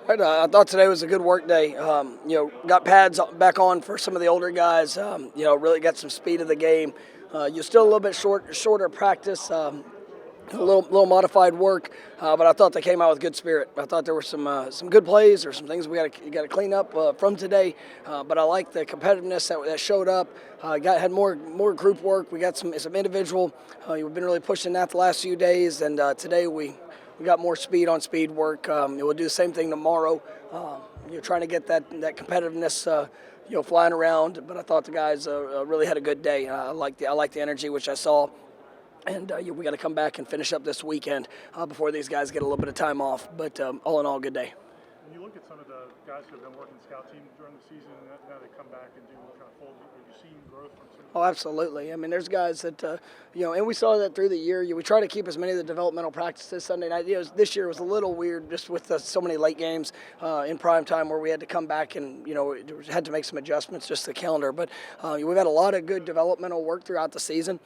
Right, I thought today was a good work day. Got pads back on for some of the older guys. Really got some speed of the game. You're still a little bit shorter practice. A little modified work, but I thought they came out with good spirit. I thought there were some good plays or some things we got to clean up from today. But I like the competitiveness that showed up. Had more group work. We got some individual. We've been really pushing that the last few days, and today we got more speed on speed work. We'll do the same thing tomorrow. Trying to get that competitiveness. Flying around. But I thought the guys really had a good day. I like the energy which I saw. And we got to come back and finish up this weekend before these guys get a little bit of time off. But all in all, good day. When you look at some of the guys who have been working scout team during the season, and now they come back and do kind of full, have you seen growth from some of them? Oh, absolutely. I mean, there's guys that, and we saw that through the year. We try to keep as many of the developmental practices Sunday night. This year was a little weird just with so many late games in prime time where we had to come back and, had to make some adjustments just to the calendar. But we've had a lot of good developmental work throughout the season.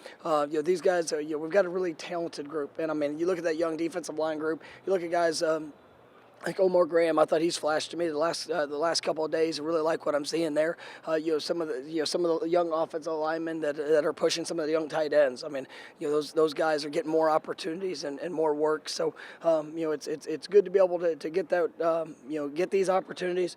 These guys, we've got a really talented group. And, I mean, you look at that young defensive line group, you look at guys like Omar Graham, I thought he's flashed to me the last couple of days. I really like what I'm seeing there. Some of the young offensive linemen that are pushing some of the young tight ends. I mean, those guys are getting more opportunities and more work. So it's good to be able to get that get these opportunities.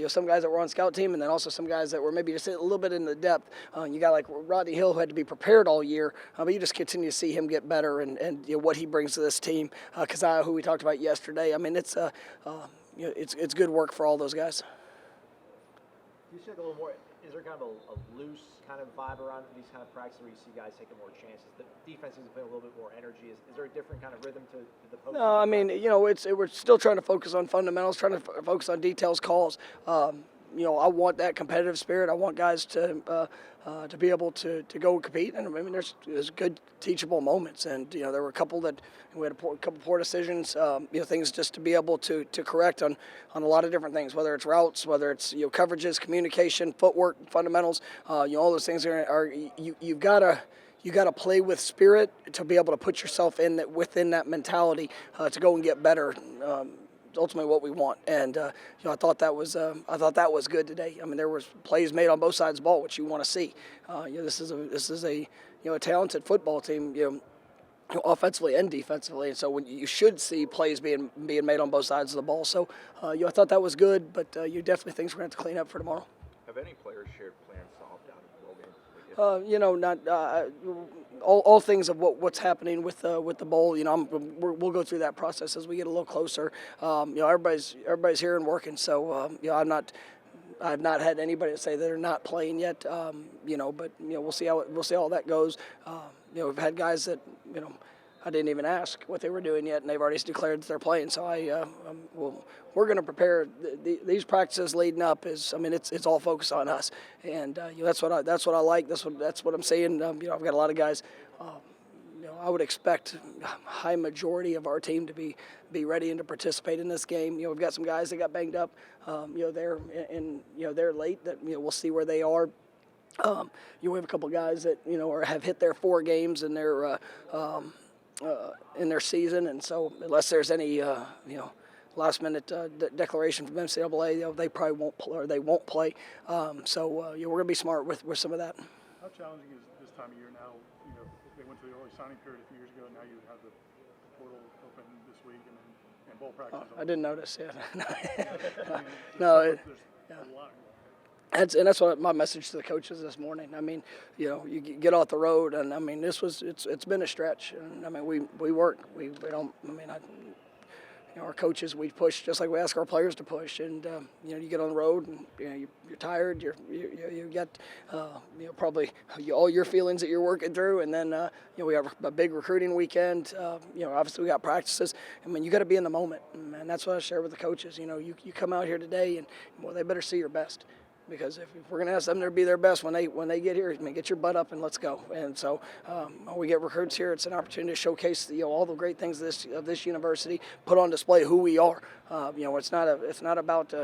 Some guys that were on scout team, and then also some guys that were maybe just a little bit in the depth. You got like Rodney Hill, who had to be prepared all year, but you just continue to see him get better and what he brings to this team. Kazaya, who we talked about yesterday. I mean, it's good work for all those guys. Do you see like a little more? Is there kind of a loose kind of vibe around these kind of practices where you see guys taking more chances? The defense has been a little bit more energy. Is there a different kind of rhythm to the post? No, I mean, we're still trying to focus on fundamentals, trying to focus on details, calls. I want that competitive spirit. I want guys to be able to go and compete. And I mean, there's good teachable moments, and there were a couple that we had a couple poor decisions. Things just to be able to correct on a lot of different things, whether it's routes, whether it's coverages, communication, footwork, fundamentals. All those things are you've got to play with spirit to be able to put yourself within that mentality to go and get better. Ultimately what we want, and I thought that was good today. I mean, there was plays made on both sides of the ball, which you want to see. This is a talented football team, offensively and defensively, and so when you should see plays being made on both sides of the ball. So I thought that was good, but you definitely things we're going to have to clean up for tomorrow. Have any players shared plans to opt out of the bowl game? Not all things of what's happening with the bowl. We'll go through that process as we get a little closer. Everybody's here and working, so I've not had anybody say they're not playing yet. But we'll see how that goes. We've had guys that I didn't even ask what they were doing yet, and they've already declared that they're playing. So we're going to prepare these practices leading up. It's all focused on us, and that's what I like. That's what I'm saying. I've got a lot of guys. I would expect a high majority of our team to be ready and to participate in this game. We've got some guys that got banged up. They're late. That we'll see where they are. We have a couple guys that have hit their 4 games in their season, and so unless there's any last minute declaration from NCAA, they probably won't play, or they won't play. So we're going to be smart with some of that. How challenging is this time of year now? They went to the early signing period a few years ago, and now you have the portal open this week and bowl practice. I didn't notice. Yeah. There's a lot. That's what my message to the coaches this morning. I mean, you get off the road, and I mean, it's been a stretch, and I mean, we work. We don't. I mean, our coaches, we push just like we ask our players to push, and you get on the road, and you're tired. You got probably all your feelings that you're working through, and then we have a big recruiting weekend. Obviously we got practices. I mean, you got to be in the moment, and that's what I share with the coaches. You come out here today, and they better see your best. Because if we're going to ask them to be their best when they get here, get your butt up and let's go. And so when we get recruits here, it's an opportunity to showcase all the great things of this university, put on display who we are. It's not about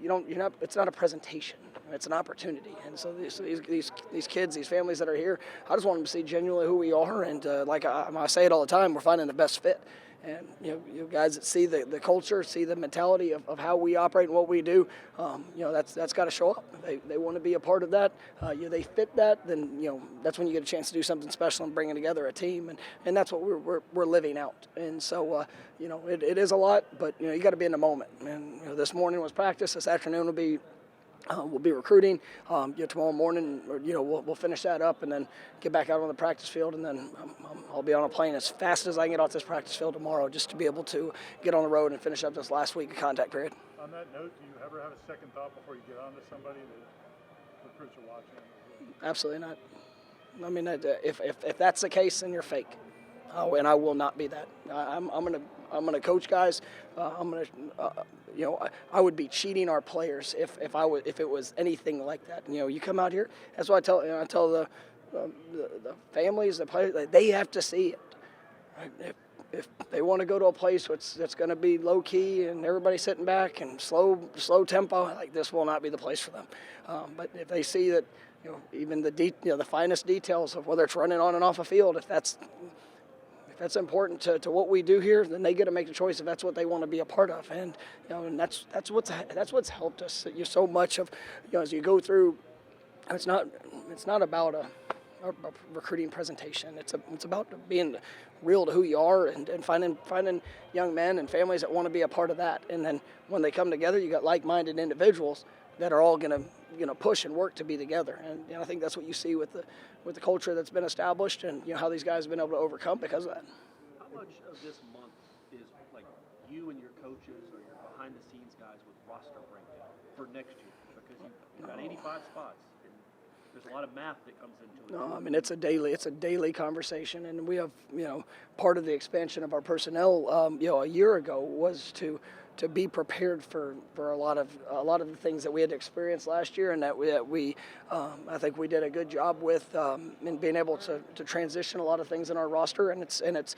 it's not a presentation. It's an opportunity. And so these kids, these families that are here, I just want them to see genuinely who we are. And like I say it all the time, we're finding the best fit. and guys that see the culture, see the mentality of how we operate and what we do. That's got to show up. They want to be a part of that. They fit that. Then that's when you get a chance to do something special and bringing together a team, and that's what we're living out. And so it is a lot, but you got to be in the moment. And this morning was practice. This afternoon will be. We'll be recruiting. Tomorrow morning, we'll finish that up and then get back out on the practice field, and then I'll be on a plane as fast as I can get off this practice field tomorrow, just to be able to get on the road and finish up this last week of contact period. On that note, do you ever have a second thought before you get on to somebody that recruits are watching? Absolutely not. I mean, if that's the case, then you're fake. And I will not be that. I'm gonna coach guys. I would be cheating our players if it was anything like that. You come out here. That's why I tell the families, the players, they have to see it. Right? If they want to go to a place that's going to be low key and everybody sitting back and slow tempo, like this will not be the place for them. But if they see that, even the finest details of whether it's running on and off a field, if that's important to what we do here, then they get to make the choice if that's what they want to be a part of. And and that's what's helped us so much of as you go through. It's not about a recruiting presentation. It's about being real to who you are and finding young men and families that want to be a part of that. And then when they come together, you got like-minded individuals that are all going to push and work to be together. And I think that's what you see with the culture that's been established, and how these guys have been able to overcome because of that. How much of this month is like you and your coaches or your behind-the-scenes guys with roster breakdown for next year? Because you've got 85 spots. There's a lot of math that comes into it. No, I mean it's a daily conversation, and we have part of the expansion of our personnel a year ago was to be prepared for a lot of the things that we had experienced last year, and that we I think we did a good job with in being able to transition a lot of things in our roster, and it's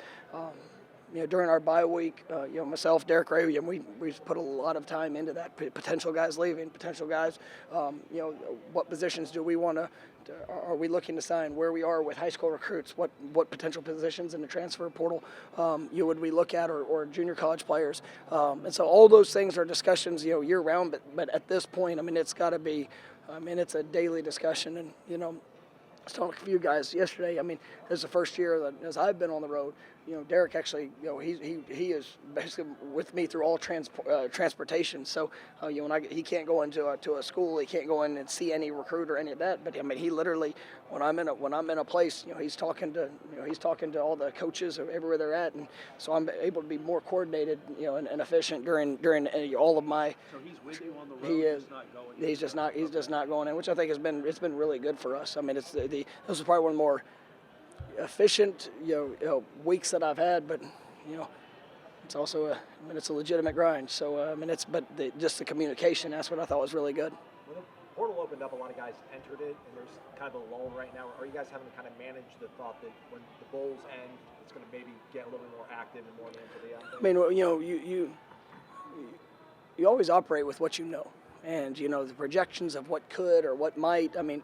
during our bye week, myself, Derek Ray, we put a lot of time into that. Potential guys leaving, potential guys, what positions do we want to? Are we looking to sign? Where we are with high school recruits? What potential positions in the transfer portal would we look at, or junior college players? And so all those things are discussions year round. But at this point, I mean it's got to be. I mean it's a daily discussion, and I was telling a few guys yesterday. I mean, this is the first year that as I've been on the road. Derek actually, he is basically with me through all transportation. So, he can't go into a school, he can't go in and see any recruit or any of that. But I mean, he literally, when I'm in a place, he's talking to all the coaches everywhere they're at, and so I'm able to be more coordinated, and efficient during all of my. So he's with you on the road. He is. Not going He's just not going in, which I think it's been really good for us. I mean, this is probably one of the more efficient weeks that I've had, but it's also it's a legitimate grind. So just the communication, that's what I thought was really good. When the portal opened up, a lot of guys entered it, and there's kind of a lull right now. Are you guys having to kind of manage the thought that when the bowls end, it's going to maybe get a little bit more active and more into the? I mean, you always operate with what you know. And, the projections of what could or what might. I mean,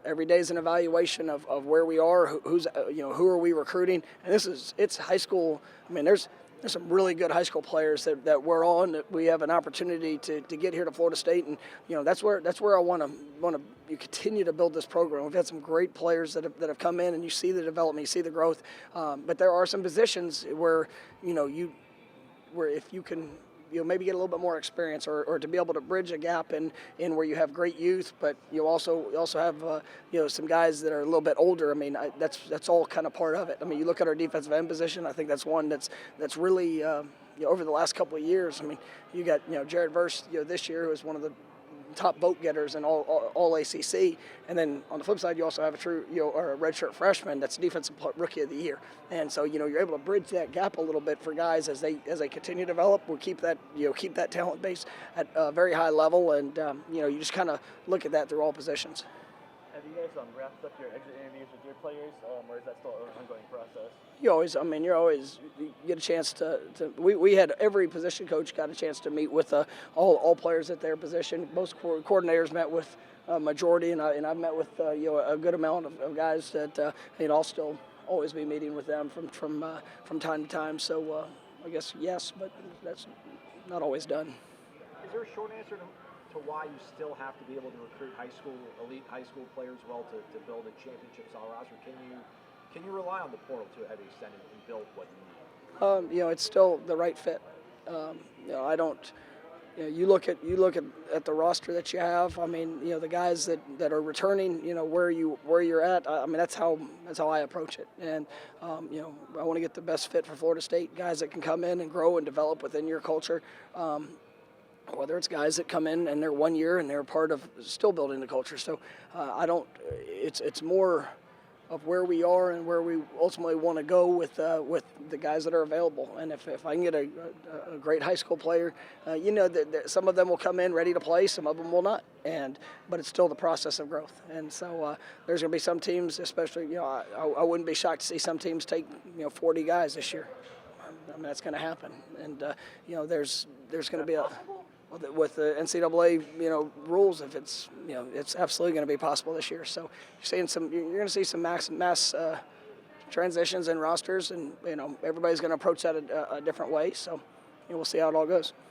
every day is an evaluation of where we are, who are we recruiting. And it's high school. I mean, there's some really good high school players that we're on, that we have an opportunity to get here to Florida State. And, that's where I want to continue to build this program. We've had some great players that have come in, and you see the development, you see the growth. But there are some positions where, where if you can – maybe get a little bit more experience, or to be able to bridge a gap in where you have great youth, but you also have some guys that are a little bit older. I mean, that's all kind of part of it. I mean, you look at our defensive end position. I think that's one that's really over the last couple of years. I mean, you got Jared Verse this year, who was one of the top vote getters in all ACC, and then on the flip side, you also have a true or a redshirt freshman that's defensive rookie of the year, and so you're able to bridge that gap a little bit for guys as they continue to develop. We'll keep that talent base at a very high level, and you just kind of look at that through all positions. Have you guys wrapped up your exit interviews with your players, or is that still an ongoing process? You get a chance to we had every position coach got a chance to meet with all players at their position. Most coordinators met with a majority, and I've met with a good amount of guys that I'll still always be meeting with them from time to time. So I guess yes, but that's not always done. Is there a short answer to why you still have to be able to recruit elite high school players well to build a championship style roster? Can you rely on the portal to a heavy extent and build what you need? It's still the right fit. I don't. You look at the roster that you have. I mean, the guys that are returning. Where you're at. I mean, that's how I approach it. And I want to get the best fit for Florida State. Guys that can come in and grow and develop within your culture. Whether it's guys that come in and they're 1 year and they're part of still building the culture. So I don't. It's more of where we are and where we ultimately want to go with the guys that are available. And if I can get a great high school player, that some of them will come in ready to play, some of them will not. But it's still the process of growth. And so there's going to be some teams, especially, I wouldn't be shocked to see some teams take 40 guys this year. I mean, that's going to happen. And there's going to be with the NCAA, rules, if it's absolutely going to be possible this year. So you're going to see some mass transitions in rosters, and everybody's going to approach that a different way. So we'll see how it all goes.